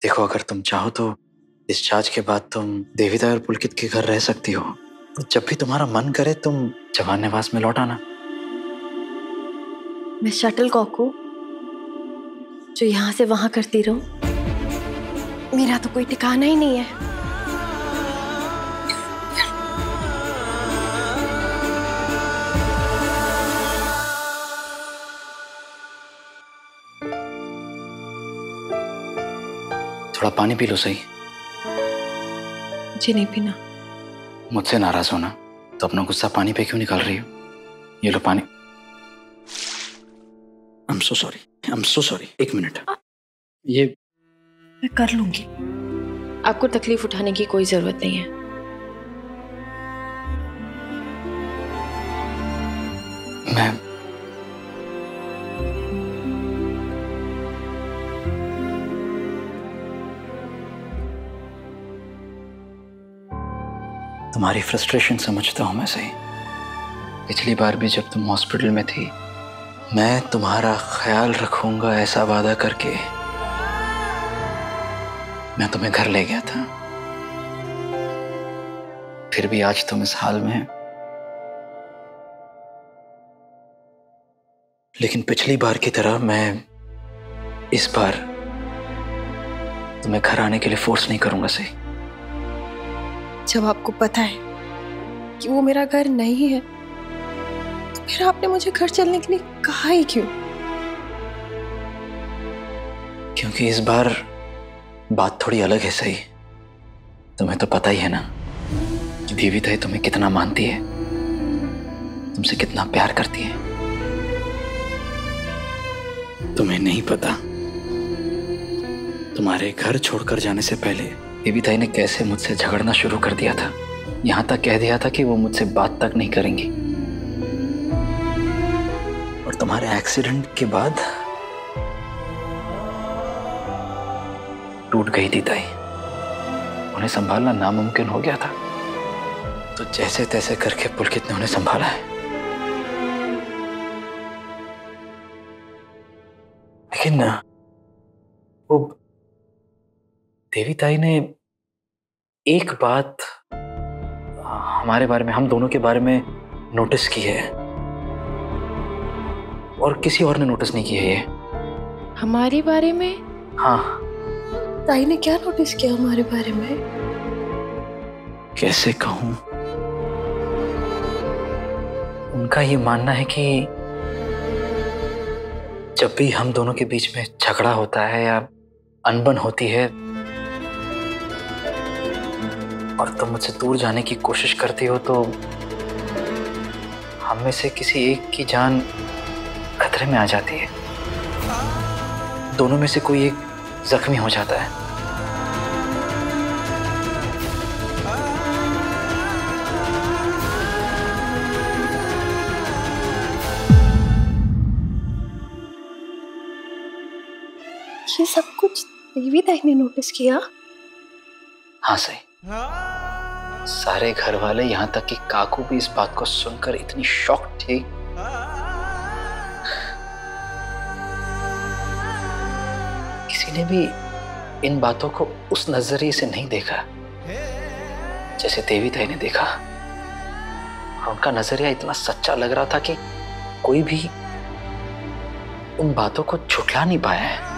देखो, अगर तुम चाहो तो डिस्चार्ज के बाद तुम देविता और पुलकित के घर रह सकती हो। जब भी तुम्हारा मन करे तुम जवान निवास में लौट आना। मैं शटल कॉक हूँ जो यहाँ से वहां करती रहूं? मेरा तो कोई ठिकाना ही नहीं है। थोड़ा पानी पी लो सही। मुझे नहीं पीना। मुझसे नाराज होना तो अपना गुस्सा पानी पे क्यों निकाल रही हो? ये लो पानी। I'm so sorry. I'm so sorry. एक मिनट। ये मैं कर लूंगी। आपको तकलीफ उठाने की कोई जरूरत नहीं है। मैं तुम्हारी फ्रस्ट्रेशन समझता हूं मैं सही। पिछली बार भी जब तुम हॉस्पिटल में थी, मैं तुम्हारा ख्याल रखूंगा ऐसा वादा करके मैं तुम्हें घर ले गया था। फिर भी आज तुम इस हाल में। लेकिन पिछली बार की तरह मैं इस बार तुम्हें घर आने के लिए फोर्स नहीं करूंगा सही। जब आपको पता है कि वो मेरा घर नहीं है तो फिर आपने मुझे घर चलने के लिए कहा ही क्यों? क्योंकि इस बार बात थोड़ी अलग है सही। तुम्हें तो पता ही है ना कि देविता तुम्हें कितना मानती है, तुमसे कितना प्यार करती है। तुम्हें नहीं पता तुम्हारे घर छोड़कर जाने से पहले देविता ने कैसे मुझसे झगड़ना शुरू कर दिया था। यहां तक कह दिया था कि वो मुझसे बात तक नहीं करेंगी। और तुम्हारे एक्सीडेंट के बाद टूट गई थी ताई। उन्हें संभालना नामुमकिन हो गया था, तो जैसे तैसे करके पुलकित ने उन्हें संभाला है। लेकिन वो देवी ताई ने एक बात हमारे बारे में, हम दोनों के बारे में नोटिस की है और किसी और ने नोटिस नहीं की है। ये हमारे बारे में? हाँ। ताई ने क्या नोटिस किया हमारे बारे में? कैसे कहूं? उनका ये मानना है कि जब भी हम दोनों के बीच में झगड़ा होता है या अनबन होती है और तुम मुझसे दूर जाने की कोशिश करती हो, तो हम में से किसी एक की जान खतरे में आ जाती है। दोनों में से कोई एक जख्मी हो जाता है। ये सब कुछ देवी ताई ने नोटिस किया? हाँ सही। सारे घर वाले, यहां तक कि काकू भी इस बात को सुनकर इतनी शॉक थी। किसी ने भी इन बातों को उस नजरिए से नहीं देखा जैसे देवी ताई ने देखा। और उनका नजरिया इतना सच्चा लग रहा था कि कोई भी उन बातों को झुठला नहीं पाया है।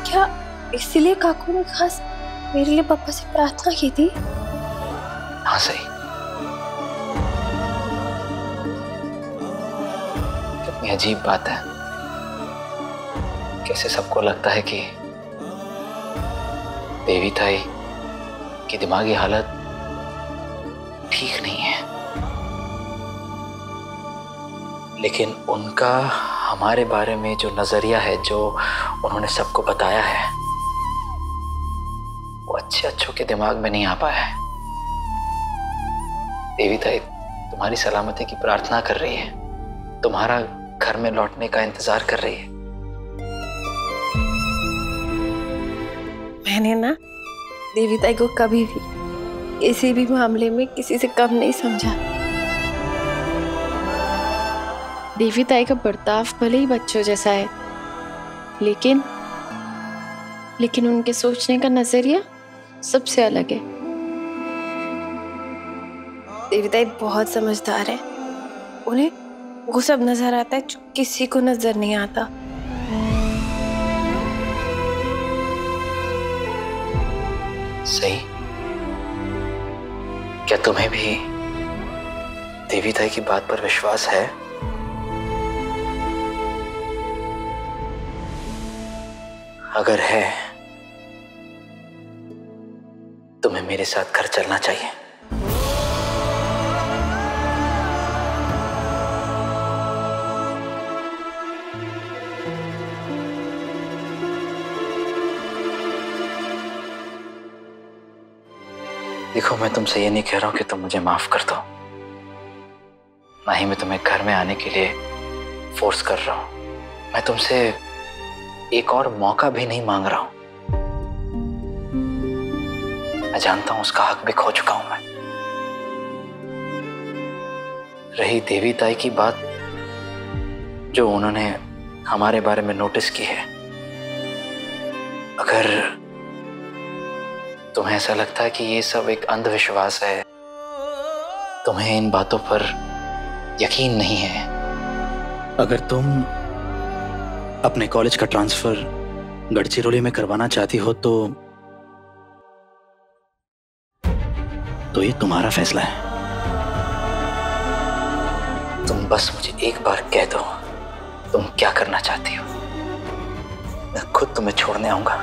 क्या इसीलिए काकू ने खास मेरे लिए पापा से प्रार्थना की थी? हाँ सही। कितनी अजीब बात है, कैसे सबको लगता है कि देवी ताई की दिमागी हालत ठीक नहीं है, लेकिन उनका हमारे बारे में जो नजरिया है, जो उन्होंने सबको बताया है, वो अच्छों के दिमाग में नहीं आ पाया है। देवी ताई तुम्हारी सलामती की प्रार्थना कर रही है, तुम्हारा घर में लौटने का इंतजार कर रही है। मैंने ना देवी ताई को कभी भी किसी भी मामले में किसी से कम नहीं समझा। देवी ताई का बर्ताव भले ही बच्चों जैसा है, लेकिन लेकिन उनके सोचने का नजरिया सबसे अलग है। देविताई बहुत समझदार है, उन्हें वो सब नजर आता है जो किसी को नजर नहीं आता। सही, क्या तुम्हें भी देविताई की बात पर विश्वास है? अगर है, तुम्हें मेरे साथ घर चलना चाहिए। देखो, मैं तुमसे ये नहीं कह रहा हूं कि तुम मुझे माफ कर दो, ना ही मैं तुम्हें घर में आने के लिए फोर्स कर रहा हूं। मैं तुमसे एक और मौका भी नहीं मांग रहा हूं। मैं जानता हूं उसका हक भी खो चुका हूं मैं। रही देविताई की बात, जो उन्होंने हमारे बारे में नोटिस की है, अगर तुम्हें ऐसा लगता है कि ये सब एक अंधविश्वास है, तुम्हें इन बातों पर यकीन नहीं है, अगर तुम अपने कॉलेज का ट्रांसफर गढ़चिरौली में करवाना चाहती हो तो ये तुम्हारा फैसला है। तुम बस मुझे एक बार कह दो तुम क्या करना चाहती हो, मैं खुद तुम्हें छोड़ने आऊंगा।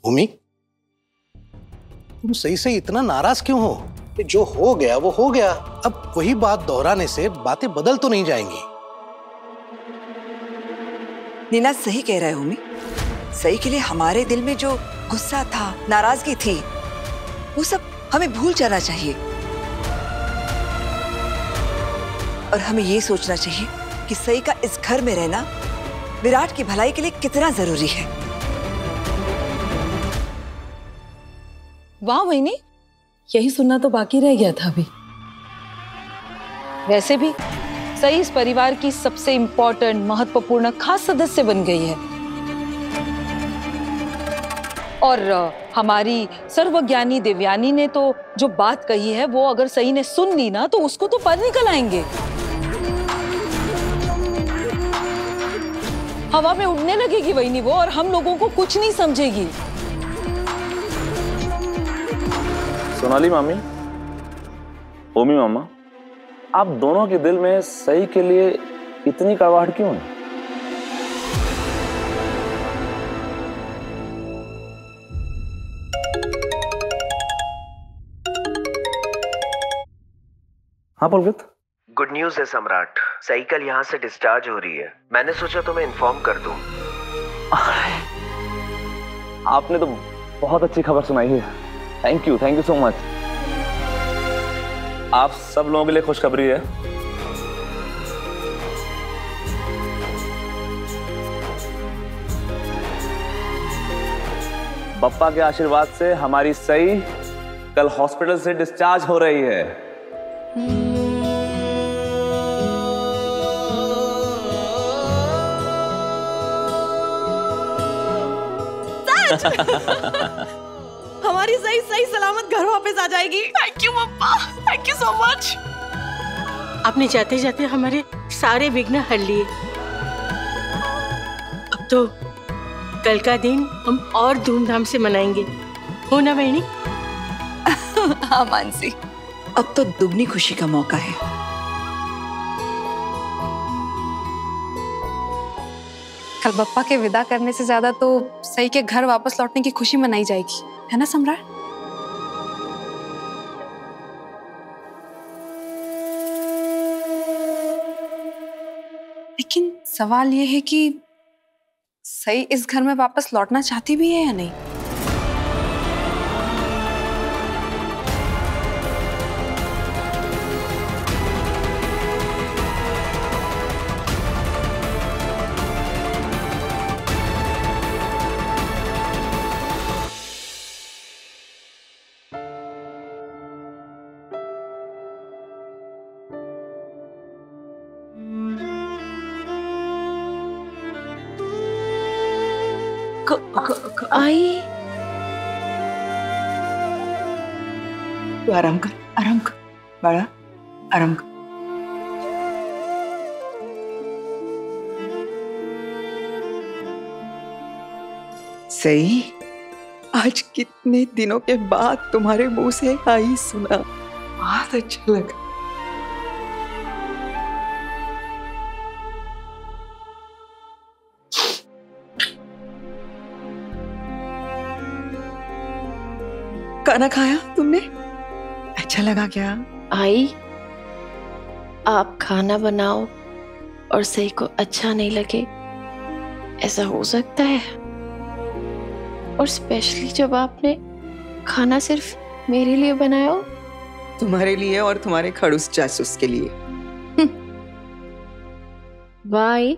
भूमि, तुम सही से इतना नाराज क्यों हो? कि जो हो गया वो हो गया, अब वही बात दोहराने से बातें बदल तो नहीं जाएंगी। नीना सही कह रहा है भूमि। सही के लिए हमारे दिल में जो गुस्सा था, नाराजगी थी, वो सब हमें भूल जाना चाहिए और हमें ये सोचना चाहिए कि सही का इस घर में रहना विराट की भलाई के लिए कितना जरूरी है। वाह वहीनी, यही सुनना तो बाकी रह गया था अभी। वैसे भी सही इस परिवार की सबसे इम्पोर्टेंट, महत्वपूर्ण, खास सदस्य बन गई है और हमारी सर्वज्ञानी देवयानी ने तो जो बात कही है वो अगर सही ने सुन ली ना तो उसको तो पर निकल आएंगे, हवा में उड़ने लगेगी वहीनी वो, और हम लोगों को कुछ नहीं समझेगी। सोनाली मामी, ओमी मामा, आप दोनों के दिल में सही के लिए इतनी कड़वाहट क्यों है? हाँ पुलकित। गुड न्यूज है सम्राट, सही कल यहाँ से डिस्चार्ज हो रही है। मैंने सोचा तुम्हें इन्फॉर्म कर दूं। आपने तो बहुत अच्छी खबर सुनाई है। Thank you so much. आप सब लोगों के लिए खुशखबरी है। पप्पा के आशीर्वाद से हमारी सही कल हॉस्पिटल से डिस्चार्ज हो रही है। हमारी सही सही सलामत घर वापस आ जाएगी। Thank you papa, thank you so much. आपने जाते जाते हमारे सारे विघ्न हर लिए। अब तो कल का दिन हम और धूमधाम से मनाएंगे, हो ना बहनी? हाँ मानसी, अब तो दुगनी खुशी का मौका है। कल बप्पा के विदा करने से ज्यादा तो सही के घर वापस लौटने की खुशी मनाई जाएगी, है ना सम्राट? लेकिन सवाल ये है कि सही इस घर में वापस लौटना चाहती भी है या नहीं? आई तू आराम कर बड़ा आराम कर। सही, आज कितने दिनों के बाद तुम्हारे मुंह से आई सुना, बहुत अच्छा लगा। खाना खाया तुमने? अच्छा लगा क्या? आई, आप खाना बनाओ और सही को अच्छा नहीं लगे, ऐसा हो सकता है? और स्पेशली जब आपने खाना सिर्फ मेरे लिए बनाया हो। तुम्हारे लिए और तुम्हारे खड़ूस जासूस के लिए। भाई,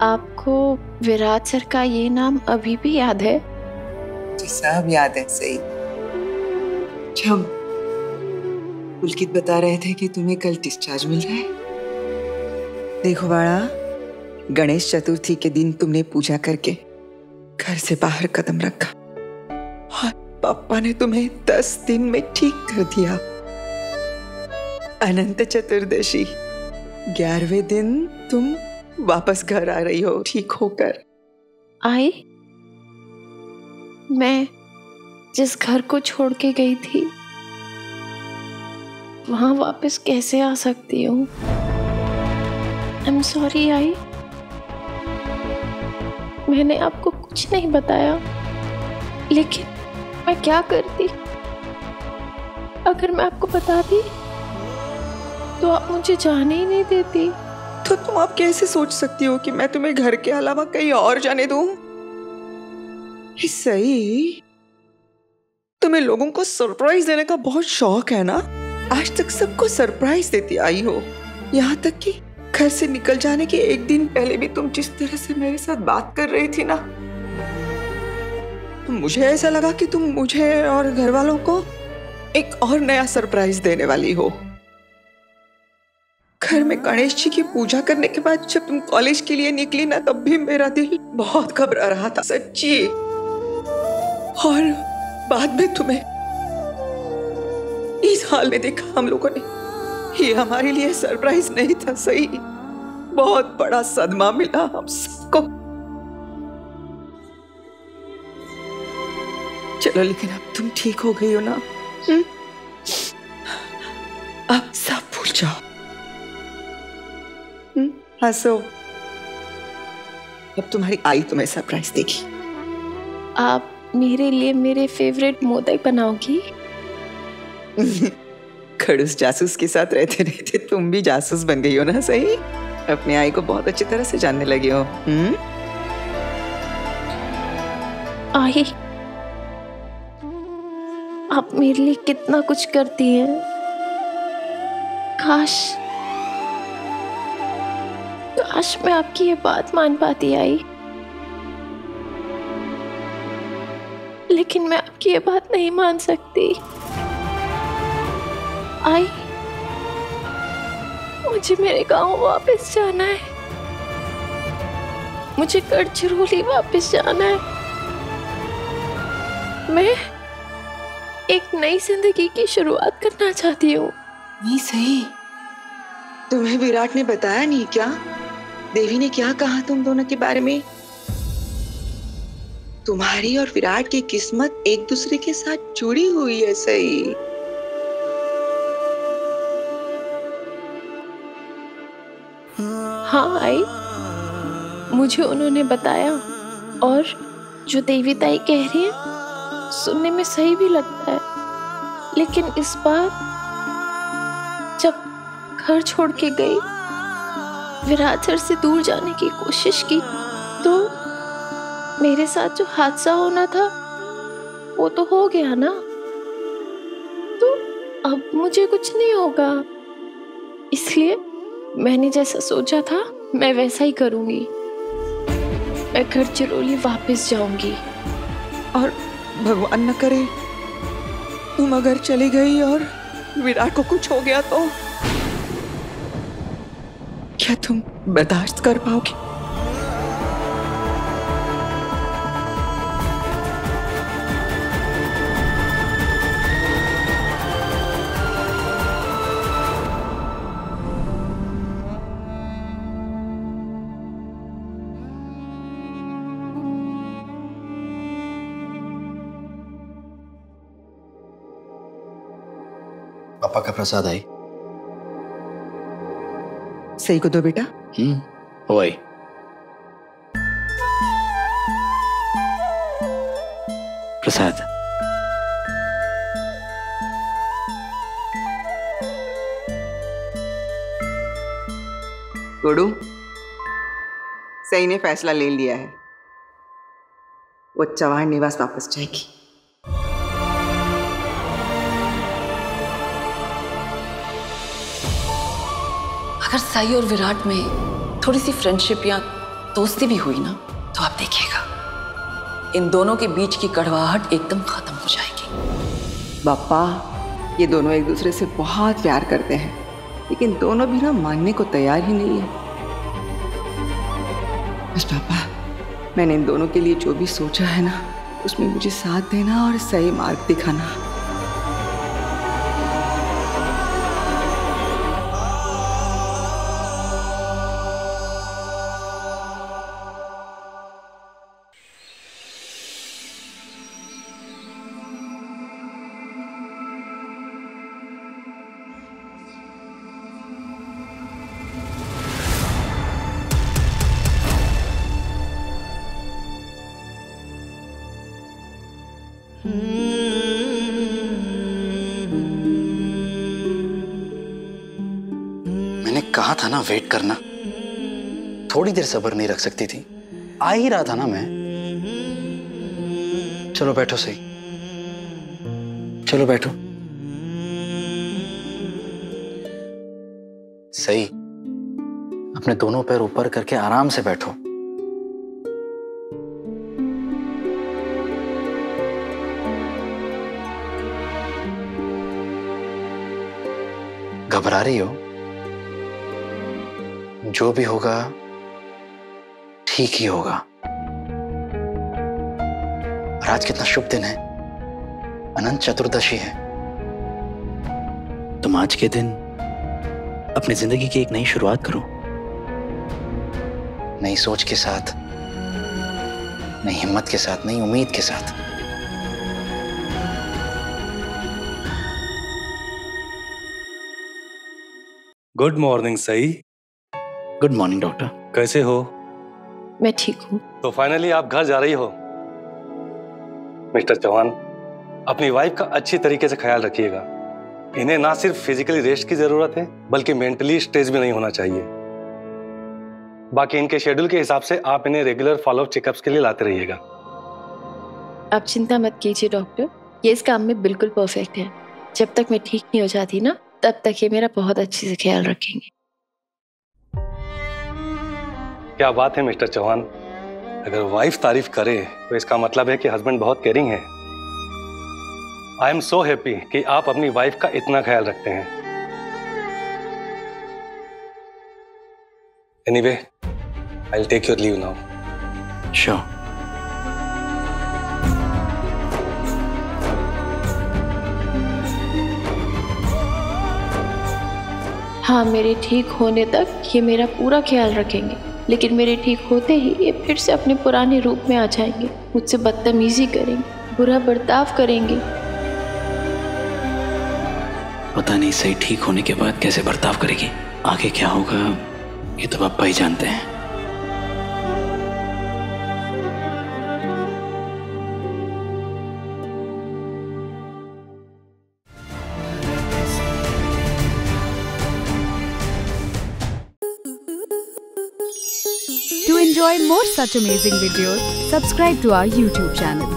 आपको विराट सर का ये नाम अभी भी याद है? जी सब याद है सही। जब पुलकित बता रहे थे कि तुम्हें कल डिस्चार्ज मिल रहा है। देखो बाड़ा, गणेश चतुर्थी के दिन तुमने पूजा करके घर से बाहर कदम रखा और पापा ने तुम्हें 10 दिन में ठीक कर दिया। अनंत चतुर्दशी 11वें दिन तुम वापस घर आ रही हो ठीक होकर। आई, मैं जिस घर को छोड़ के गई थी वहां वापस कैसे आ सकती हूँ? आई एम सॉरी आई, मैंने आपको कुछ नहीं बताया, लेकिन मैं क्या करती? अगर मैं आपको बताती तो आप मुझे जाने ही नहीं देती। तो तुम आप कैसे सोच सकती हो कि मैं तुम्हें घर के अलावा कहीं और जाने दूं? सही, तुम्हें लोगों को सरप्राइज देने का बहुत शौक है ना? आज तक सबको सरप्राइज देती आई हो, यहाँ तक कि घर से निकल जाने के एक दिन पहले भी तुम जिस तरह से मेरे साथ बात कर रही थी ना, तो मुझे ऐसा लगा कि तुम मुझे और घर वालों को एक और नया सरप्राइज देने वाली हो। घर में गणेश जी की पूजा करने के बाद जब तुम कॉलेज के लिए निकली ना, तब भी मेरा दिल बहुत घबरा रहा था सच्ची। और बाद में तुम्हें इस हाल में देखा हम लोगों ने, ये हमारे लिए सरप्राइज नहीं था सही, बहुत बड़ा सदमा मिला हम सबको। चलो, लेकिन अब तुम ठीक हो गई हो ना? अब सब भूल जाओ, हंसो। अब तुम्हारी आई तुम्हें सरप्राइज देगी। आप मेरे लिए मेरे फेवरेट मोदक बनाओगी? खड़ूस जासूस के साथ रहते रहते तुम भी जासूस बन गई हो ना सही? अपने आई को बहुत अच्छी तरह से जानने लगी हो। आई, आप मेरे लिए कितना कुछ करती हैं। काश मैं आपकी ये बात मान पाती आई, लेकिन मैं आपकी ये बात नहीं मान सकती। आई, मुझे मेरे गांव वापस जाना है, मुझे गढ़चिरौली वापस जाना है। मैं एक नई जिंदगी की शुरुआत करना चाहती हूँ। नहीं सही, तुम्हें विराट ने बताया नहीं क्या? देवी ने क्या कहा तुम दोनों के बारे में? तुम्हारी और विराट की किस्मत एक दूसरे के साथ जुड़ी हुई है सही। हाँ आई, मुझे उन्होंने बताया, और जो देवी ताई कह रही है सुनने में सही भी लगता है। लेकिन इस बार जब घर छोड़ के गई, विराट सर से दूर जाने की कोशिश की, तो मेरे साथ जो हादसा होना था वो तो हो गया ना, तो अब मुझे कुछ नहीं होगा। इसलिए मैंने जैसा सोचा था मैं वैसा ही करूंगी। मैं गढ़चिरौली वापस जाऊंगी। और भगवान न करे तुम अगर चली गई और विराट को कुछ हो गया तो क्या तुम बर्दाश्त कर पाओगे? पापा का प्रसाद आई। सही को दो बेटा। वही। प्रसाद। गुडू, सही ने फैसला ले लिया है, वो चौहान निवास वापस जाएगी। अगर साई और विराट में थोड़ी सी फ्रेंडशिप या दोस्ती भी हुई ना, तो आप देखिएगा इन दोनों के बीच की कड़वाहट एकदम खत्म हो जाएगी। पापा, ये दोनों एक दूसरे से बहुत प्यार करते हैं, लेकिन दोनों भी ना मानने को तैयार ही नहीं है। बस पापा, मैंने इन दोनों के लिए जो भी सोचा है ना, उसमें मुझे साथ देना और सही मार्ग दिखाना। मैंने कहा था ना वेट करना, थोड़ी देर सब्र नहीं रख सकती थी? आ ही रहा था ना मैं। चलो बैठो सही, चलो बैठो। सही, अपने दोनों पैर ऊपर करके आराम से बैठो। घबरा रही हो? जो भी होगा ठीक ही होगा। और आज कितना शुभ दिन है, अनंत चतुर्दशी है। तुम आज के दिन अपनी जिंदगी की एक नई शुरुआत करो, नई सोच के साथ, नई हिम्मत के साथ, नई उम्मीद के साथ। Good morning Sai. Good morning doctor. कैसे हो? मैं ठीक हूँ। तो फाइनली आप घर जा रही हो। मिस्टर चौहान, अपनी वाइफ का अच्छी तरीके से ख्याल रखिएगा। इन्हें ना सिर्फ फिजिकली रेस्ट की जरूरत है, बल्कि मेंटली स्ट्रेस भी नहीं होना चाहिए। बाकी इनके शेड्यूल के हिसाब से आप इन्हें रेगुलर फॉलोअप चेकअप्स के लिए लाते रहिएगा। आप चिंता मत कीजिए डॉक्टर, ये इस काम में बिल्कुल परफेक्ट है। जब तक मैं ठीक नहीं हो जाती ना, तब तक ये मेरा बहुत अच्छे से ख्याल रखेंगे। क्या बात है मिस्टर चौहान, अगर वाइफ तारीफ करे तो इसका मतलब है कि हस्बैंड बहुत केयरिंग है। आई एम सो हैप्पी कि आप अपनी वाइफ का इतना ख्याल रखते हैं। Anyway, I will take your leave now. Sure. हाँ, मेरे ठीक होने तक ये मेरा पूरा ख्याल रखेंगे, लेकिन मेरे ठीक होते ही ये फिर से अपने पुराने रूप में आ जाएंगे। मुझसे बदतमीजी करेंगे, बुरा बर्ताव करेंगे। पता नहीं सही ठीक होने के बाद कैसे बर्ताव करेगी। आगे क्या होगा ये तो पापा ही जानते हैं। To enjoy more such amazing videos, subscribe to our YouTube channel.